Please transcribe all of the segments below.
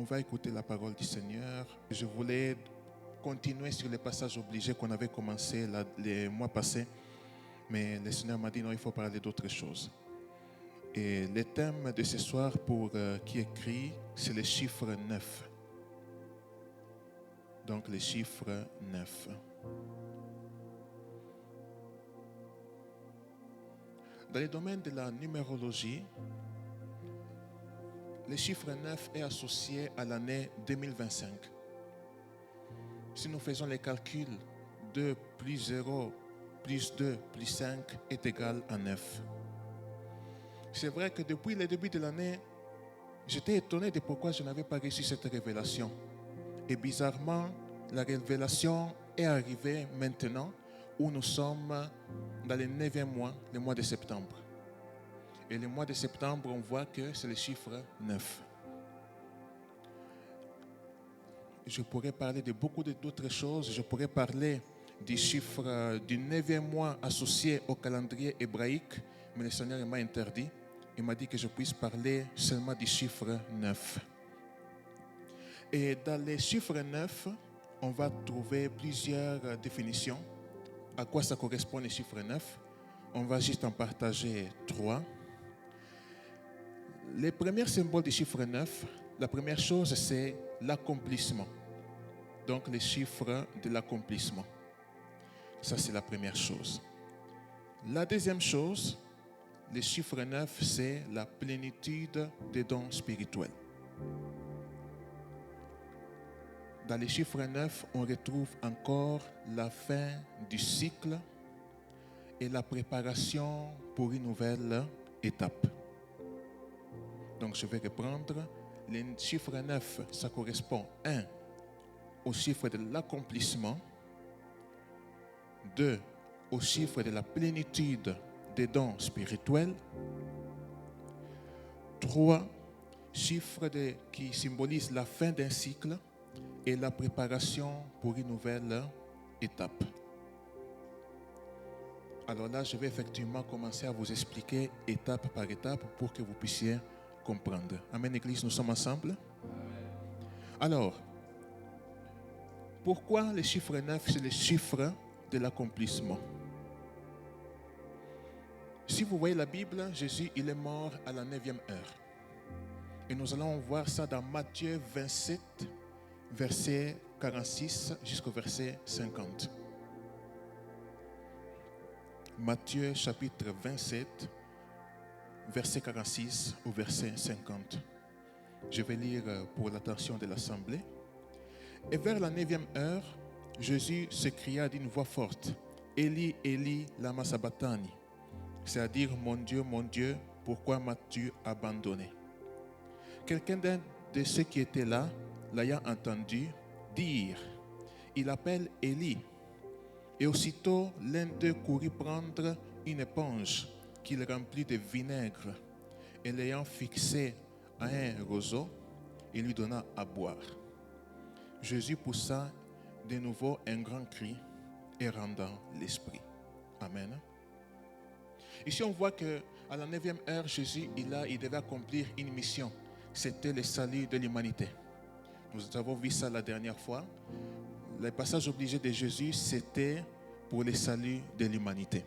On va écouter la parole du Seigneur. Je voulais continuer sur les passages obligés qu'on avait commencé les mois passés, mais le Seigneur m'a dit non, il faut parler d'autre chose. Et le thème de ce soir pour qui écrit, c'est le chiffre 9. Donc le chiffre 9. Dans le domaine de la numérologie, le chiffre 9 est associé à l'année 2025. Si nous faisons les calculs, 2 plus 0 plus 2 plus 5 est égal à 9. C'est vrai que depuis le début de l'année, j'étais étonné de pourquoi je n'avais pas reçu cette révélation. Et bizarrement, la révélation est arrivée maintenant où nous sommes dans le 9e mois, le mois de septembre. Et le mois de septembre, on voit que c'est le chiffre 9. Je pourrais parler de beaucoup d'autres choses. Je pourrais parler du chiffre du 9e mois associé au calendrier hébraïque, mais le Seigneur m'a interdit. Il m'a dit que je puisse parler seulement du chiffre 9. Et dans les chiffres 9, on va trouver plusieurs définitions. À quoi ça correspond les chiffres 9? On va juste en partager 3. Les premiers symboles du chiffre 9, la première chose, c'est l'accomplissement. Donc, les chiffres de l'accomplissement. Ça, c'est la première chose. La deuxième chose, le chiffre 9, c'est la plénitude des dons spirituels. Dans les chiffres 9, on retrouve encore la fin du cycle et la préparation pour une nouvelle étape. Donc, je vais reprendre. Le chiffre 9, ça correspond 1 au chiffre de l'accomplissement, 2 au chiffre de la plénitude des dons spirituels, 3 chiffre qui symbolise la fin d'un cycle et la préparation pour une nouvelle étape. Alors là, je vais effectivement commencer à vous expliquer étape par étape pour que vous puissiez comprendre. Amen, Église, nous sommes ensemble. Amen. Alors, pourquoi le chiffre 9, c'est le chiffre de l'accomplissement? Si vous voyez la Bible, Jésus, il est mort à la 9e heure. Et nous allons voir ça dans Matthieu 27, verset 46 jusqu'au verset 50. Matthieu chapitre 27, verset 46 au verset 50. Je vais lire pour l'attention de l'assemblée. Et vers la 9e heure, Jésus s'écria d'une voix forte, Élie, Élie, lama sabachthani, c'est-à-dire, mon Dieu, pourquoi m'as-tu abandonné? Quelqu'un de ceux qui étaient là, l'ayant entendu dire, il appelle Élie. Et aussitôt, l'un d'eux courut prendre une éponge qu'il remplit de vinaigre et l'ayant fixé à un roseau, il lui donna à boire. Jésus poussa de nouveau un grand cri et rendant l'esprit. Amen. Ici, on voit qu'à la 9e heure, Jésus, il devait accomplir une mission. C'était le salut de l'humanité. Nous avons vu ça la dernière fois. Le passage obligé de Jésus, c'était pour le salut de l'humanité.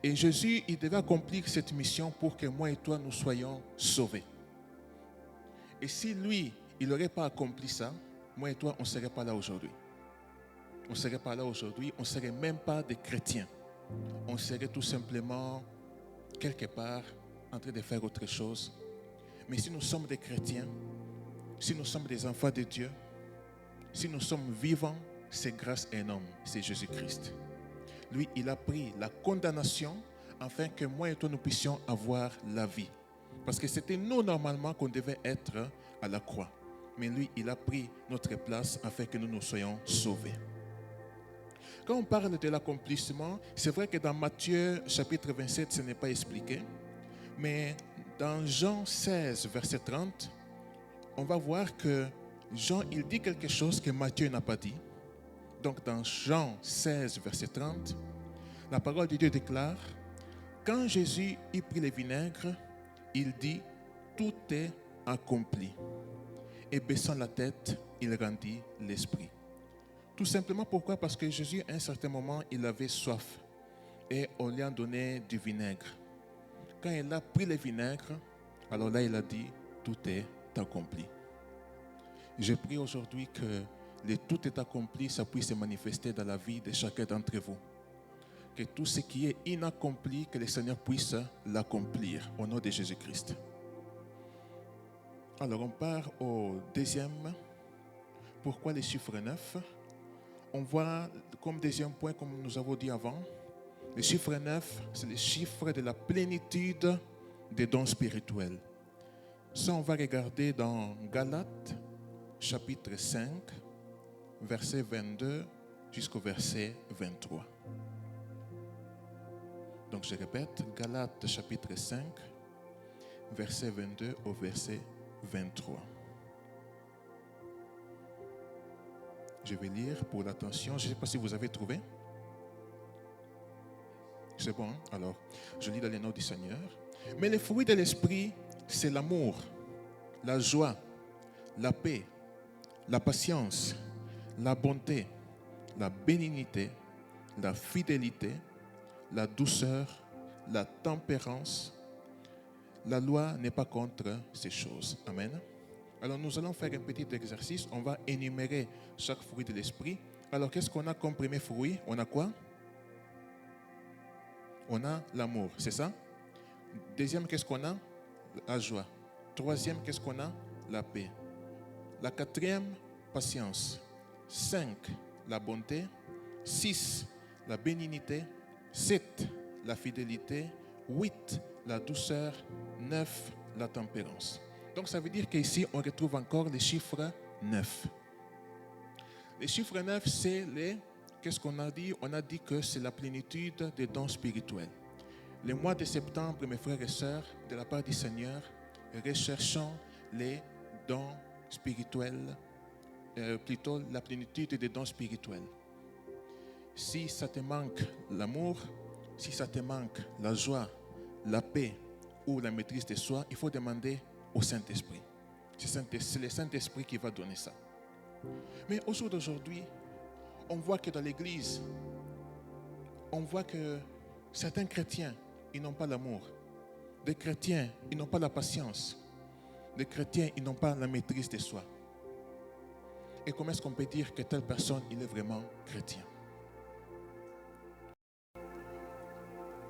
Et Jésus, il devait accomplir cette mission pour que moi et toi, nous soyons sauvés. Et si lui, il n'aurait pas accompli ça, moi et toi, on ne serait pas là aujourd'hui. On ne serait pas là aujourd'hui, on ne serait même pas des chrétiens. On serait tout simplement quelque part en train de faire autre chose. Mais si nous sommes des chrétiens, si nous sommes des enfants de Dieu, si nous sommes vivants, c'est grâce à un homme, c'est Jésus-Christ. Lui, il a pris la condamnation afin que moi et toi, nous puissions avoir la vie. Parce que c'était nous, normalement, qu'on devait être à la croix. Mais lui, il a pris notre place afin que nous soyons sauvés. Quand on parle de l'accomplissement, c'est vrai que dans Matthieu chapitre 27, ce n'est pas expliqué. Mais dans Jean 16, verset 30, on va voir que Jean, il dit quelque chose que Matthieu n'a pas dit. Donc dans Jean 16, verset 30, la parole de Dieu déclare, quand Jésus y prit le vinaigre, il dit, tout est accompli. et baissant la tête, il rendit l'esprit. Tout simplement pourquoi? Parce que Jésus, à un certain moment, il avait soif et on lui a donné du vinaigre. Quand il a pris le vinaigre, alors là, il a dit, tout est accompli. Je prie aujourd'hui que le tout est accompli, ça puisse se manifester dans la vie de chacun d'entre vous. Que tout ce qui est inaccompli, que le Seigneur puisse l'accomplir au nom de Jésus-Christ. Alors on part au deuxième. Pourquoi les chiffres 9? On voit comme deuxième point, comme nous avons dit avant, le chiffre 9, c'est le chiffre de la plénitude des dons spirituels. Ça, on va regarder dans Galates, chapitre 5, verset 22 jusqu'au verset 23. Donc je répète, Galates, chapitre 5, verset 22 au verset 23. Je vais lire pour l'attention. Je ne sais pas si vous avez trouvé. C'est bon, hein? Alors, je lis dans le nom du Seigneur. Mais les fruits de l'esprit, c'est l'amour, la joie, la paix, la patience, la bonté, la bénignité, la fidélité, la douceur, la tempérance. La loi n'est pas contre ces choses. Amen. Alors nous allons faire un petit exercice. On va énumérer chaque fruit de l'esprit. Alors qu'est-ce qu'on a comme premier fruit? On a quoi? On a l'amour, c'est ça? Deuxième, qu'est-ce qu'on a? La joie. Troisième, qu'est-ce qu'on a? La paix. La quatrième, patience. 5, la bonté. 6, la bénignité. 7, la fidélité. 8, la douceur. 9, la tempérance. Donc ça veut dire qu'ici, on retrouve encore les chiffres 9. Les chiffres 9, c'est les... Qu'est-ce qu'on a dit? On a dit que c'est la plénitude des dons spirituels. Le mois de septembre, mes frères et sœurs, de la part du Seigneur, recherchons les dons spirituels, plutôt la plénitude des dons spirituels. Si ça te manque l'amour, si ça te manque la joie, la paix ou la maîtrise de soi, il faut demander au Saint-Esprit. C'est le Saint-Esprit qui va donner ça. Mais au jour d'aujourd'hui, on voit que dans l'Église, on voit que certains chrétiens, ils n'ont pas l'amour. Des chrétiens, ils n'ont pas la patience. Des chrétiens, ils n'ont pas la maîtrise de soi. Et comment est-ce qu'on peut dire que telle personne, il est vraiment chrétien?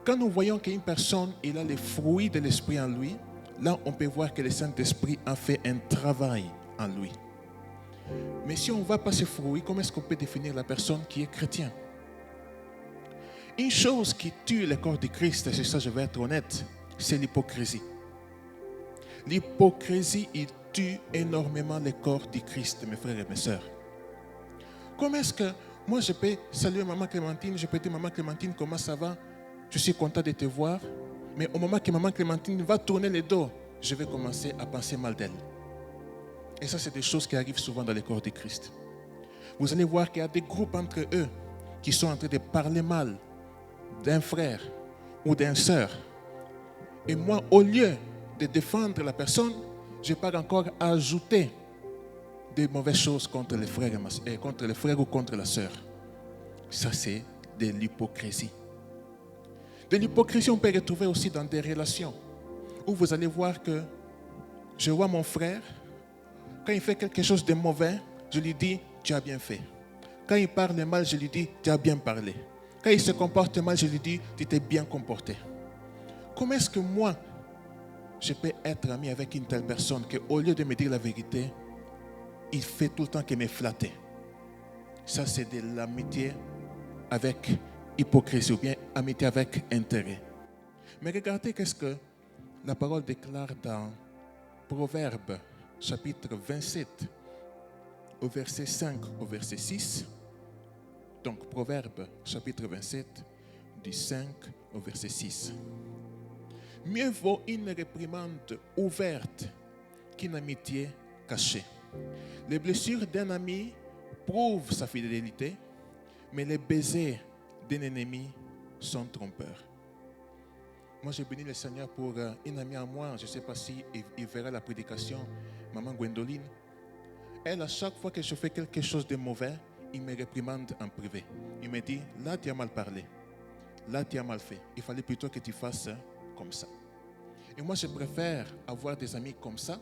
Quand nous voyons qu'une personne, il a les fruits de l'Esprit en lui, là, on peut voir que le Saint-Esprit a fait un travail en lui. Mais si on ne voit pas ces fruits, comment est-ce qu'on peut définir la personne qui est chrétien? Une chose qui tue le corps de Christ, et c'est ça je vais être honnête, c'est l'hypocrisie. L'hypocrisie, il tue énormément le corps du Christ, mes frères et mes sœurs. Comment est-ce que moi je peux saluer maman Clémentine, je peux dire maman Clémentine, comment ça va? Je suis content de te voir. Mais au moment que maman Clémentine va tourner le dos, je vais commencer à penser mal d'elle. Et ça, c'est des choses qui arrivent souvent dans le corps de Christ. Vous allez voir qu'il y a des groupes entre eux qui sont en train de parler mal d'un frère ou d'une sœur. Et moi, au lieu de défendre la personne, je pars encore à ajouter des mauvaises choses contre les frères ou contre la sœur. Ça, c'est de l'hypocrisie. De l'hypocrisie, on peut retrouver aussi dans des relations où vous allez voir que je vois mon frère, quand il fait quelque chose de mauvais, je lui dis, tu as bien fait. Quand il parle mal, je lui dis, tu as bien parlé. Quand il se comporte mal, je lui dis, tu t'es bien comporté. Comment est-ce que moi, je peux être ami avec une telle personne qu'au lieu de me dire la vérité, il fait tout le temps que me flatter? Ça, c'est de l'amitié avec hypocrisie ou bien amitié avec intérêt. Mais regardez qu'est-ce que la parole déclare dans Proverbes, chapitre 27, au verset 5 au verset 6. Donc, Proverbes, chapitre 27, du 5 au verset 6. Mieux vaut une réprimande ouverte qu'une amitié cachée. Les blessures d'un ami prouvent sa fidélité, mais les baisers d'un ennemi sont trompeurs. Moi, j'ai béni le Seigneur pour une amie à moi. Je ne sais pas si il verra la prédication, maman Gwendoline. Elle, à chaque fois que je fais quelque chose de mauvais, il me réprimande en privé. Il me dit, là tu as mal parlé, là tu as mal fait. Il fallait plutôt que tu fasses comme ça. Et moi, je préfère avoir des amis comme ça,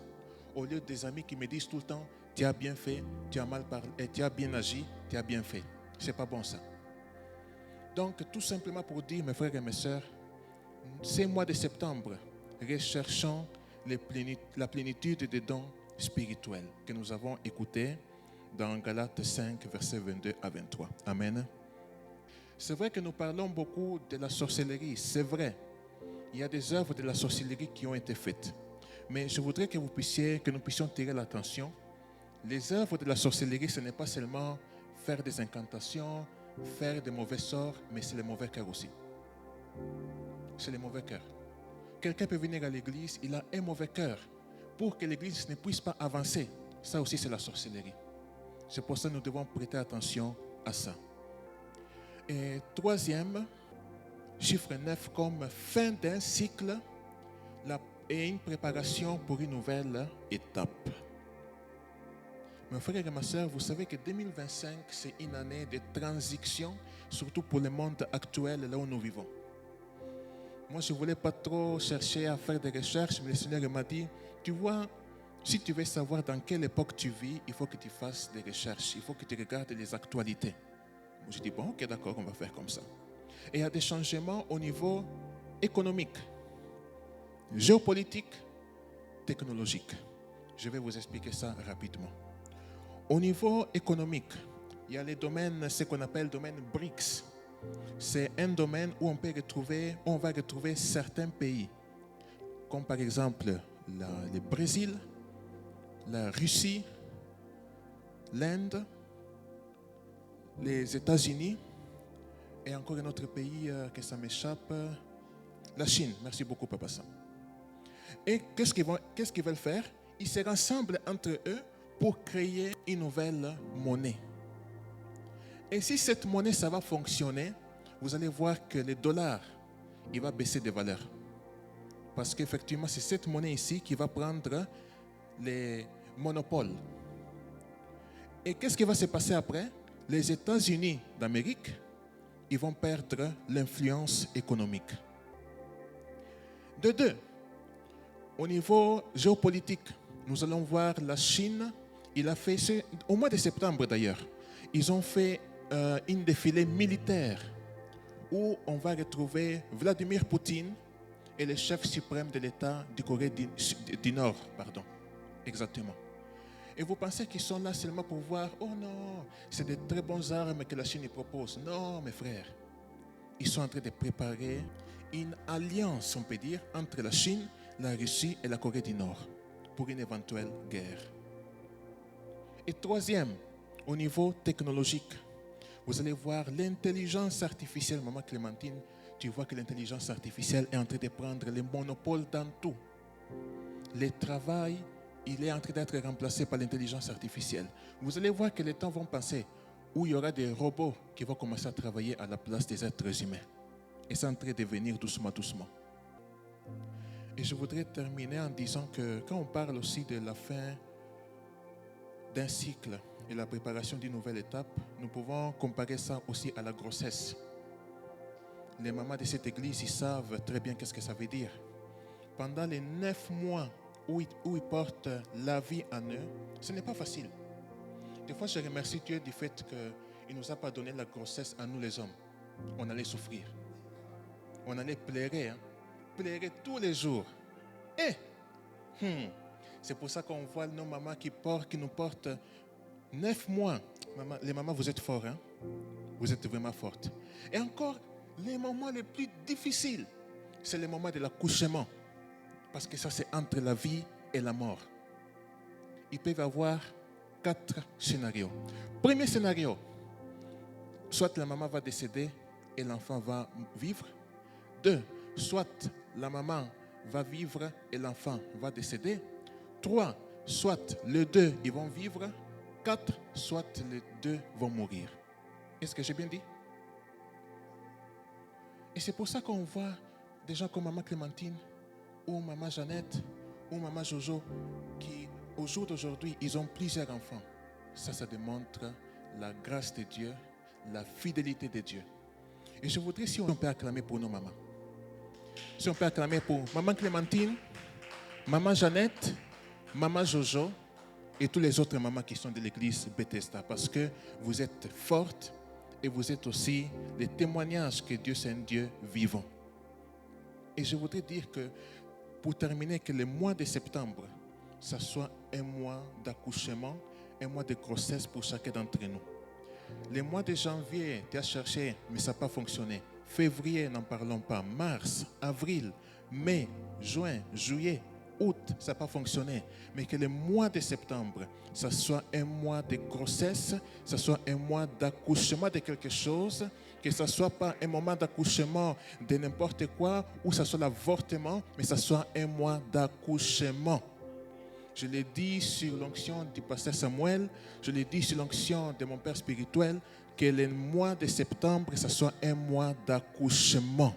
au lieu des amis qui me disent tout le temps, tu as bien fait, tu as mal parlé, tu as bien agi, tu as bien fait. C'est pas bon ça. Donc, tout simplement pour dire, mes frères et mes sœurs, ces mois de septembre, recherchons la plénitude des dons spirituels que nous avons écoutés dans Galates 5, versets 22 à 23. Amen. C'est vrai que nous parlons beaucoup de la sorcellerie, c'est vrai. Il y a des œuvres de la sorcellerie qui ont été faites. Mais je voudrais que nous puissions tirer l'attention. Les œuvres de la sorcellerie, ce n'est pas seulement faire des incantations, faire des mauvais sorts, mais c'est le mauvais cœur aussi. C'est le mauvais cœur. Quelqu'un peut venir à l'église, il a un mauvais cœur. Pour que l'église ne puisse pas avancer, ça aussi c'est la sorcellerie. C'est pour ça que nous devons prêter attention à ça. Et troisième, chiffre 9, comme fin d'un cycle et une préparation pour une nouvelle étape. Mes frères et ma soeur, vous savez que 2025, c'est une année de transition, surtout pour le monde actuel, là où nous vivons. Moi, je ne voulais pas trop chercher à faire des recherches, mais le Seigneur m'a dit, tu vois, si tu veux savoir dans quelle époque tu vis, il faut que tu fasses des recherches, il faut que tu regardes les actualités. Je dis, bon, ok, d'accord, on va faire comme ça. Et il y a des changements au niveau économique, géopolitique, technologique. Je vais vous expliquer ça rapidement. Au niveau économique, il y a les domaines, ce qu'on appelle le domaine BRICS. C'est un domaine où on va retrouver certains pays, comme par exemple le Brésil, la Russie, l'Inde, les États-Unis et encore un autre pays que ça m'échappe, la Chine. Merci beaucoup, Papa Sam. Et qu'est-ce qu'ils veulent faire? Ils se rassemblent entre eux pour créer une nouvelle monnaie. Et si cette monnaie, ça va fonctionner, vous allez voir que le dollar, il va baisser de valeur. Parce qu'effectivement, c'est cette monnaie ici qui va prendre les monopoles. Et qu'est-ce qui va se passer après? Les États-Unis d'Amérique, ils vont perdre l'influence économique. De deux, au niveau géopolitique, nous allons voir la Chine. Il a fait, au mois de septembre d'ailleurs, ils ont fait une défilé militaire où on va retrouver Vladimir Poutine et le chef suprême de l'État du Corée du Nord. Pardon. Exactement. Et vous pensez qu'ils sont là seulement pour voir, oh non, c'est de très bonnes armes que la Chine propose. Non, mes frères. Ils sont en train de préparer une alliance, on peut dire, entre la Chine, la Russie et la Corée du Nord pour une éventuelle guerre. Et troisième, au niveau technologique, vous allez voir l'intelligence artificielle. Maman Clémentine, tu vois que l'intelligence artificielle est en train de prendre le monopole dans tout. Le travail, il est en train d'être remplacé par l'intelligence artificielle. Vous allez voir que les temps vont passer où il y aura des robots qui vont commencer à travailler à la place des êtres humains. Et c'est en train de venir doucement, doucement. Et je voudrais terminer en disant que quand on parle aussi de la fin d'un cycle et la préparation d'une nouvelle étape, nous pouvons comparer ça aussi à la grossesse. Les mamans de cette église, ils savent très bien qu'est-ce que ça veut dire. Pendant les 9 mois où ils portent la vie en eux, ce n'est pas facile. Des fois, je remercie Dieu du fait qu'il ne nous a pas donné la grossesse à nous les hommes. On allait souffrir. On allait pleurer, pleurer tous les jours. C'est pour ça qu'on voit nos mamans qui nous portent 9 mois. Maman, les mamans, vous êtes forts. Vous êtes vraiment fortes. Et encore, les moments les plus difficiles, c'est le moment de l'accouchement. Parce que ça, c'est entre la vie et la mort. Ils peuvent avoir 4 scénarios. Premier scénario, soit la maman va décéder et l'enfant va vivre. 2, soit la maman va vivre et l'enfant va décéder. 3, soit les deux ils vont vivre. 4, soit les deux vont mourir. Est-ce que j'ai bien dit? Et c'est pour ça qu'on voit des gens comme Maman Clémentine ou Maman Jeannette ou Maman Jojo qui au jour d'aujourd'hui, ils ont plusieurs enfants. Ça démontre la grâce de Dieu, la fidélité de Dieu. Et je voudrais, si on peut acclamer pour nos mamans. Si on peut acclamer pour maman Clémentine, maman Jeannette, maman Jojo et tous les autres mamans qui sont de l'église Bethesda. Parce que vous êtes fortes et vous êtes aussi les témoignages que Dieu c'est un Dieu vivant. Et je voudrais dire que, pour terminer, que le mois de septembre, ça soit un mois d'accouchement, un mois de grossesse pour chacun d'entre nous. Le mois de janvier, tu as cherché, mais ça n'a pas fonctionné. Février, n'en parlons pas. Mars, avril, mai, juin, juillet, août, ça n'a pas fonctionné. Mais que le mois de septembre, ça soit un mois de grossesse, ça soit un mois d'accouchement de quelque chose, que ce ne soit pas un moment d'accouchement de n'importe quoi, ou ça soit l'avortement, mais ça soit un mois d'accouchement. Je l'ai dit sur l'onction du pasteur Samuel, je l'ai dit sur l'onction de mon père spirituel, que le mois de septembre, ça soit un mois d'accouchement.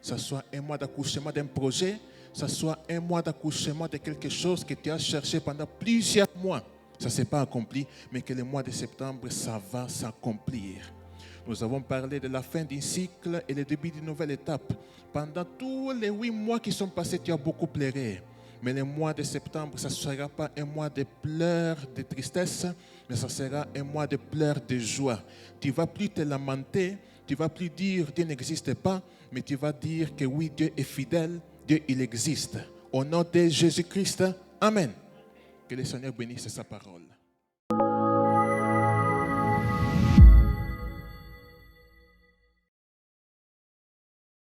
Ça soit un mois d'accouchement d'un projet, ça soit un mois d'accouchement de quelque chose que tu as cherché pendant plusieurs mois. Ça ne s'est pas accompli, mais que le mois de septembre, ça va s'accomplir. Nous avons parlé de la fin d'un cycle et le début d'une nouvelle étape. Pendant tous les 8 mois qui sont passés, tu as beaucoup pleuré. Mais le mois de septembre, ça ne sera pas un mois de pleurs, de tristesse, mais ça sera un mois de pleurs, de joie. Tu ne vas plus te lamenter, tu ne vas plus dire Dieu n'existe pas, mais tu vas dire que oui, Dieu est fidèle, Dieu il existe. Au nom de Jésus-Christ, Amen. Que le Seigneur bénisse sa parole.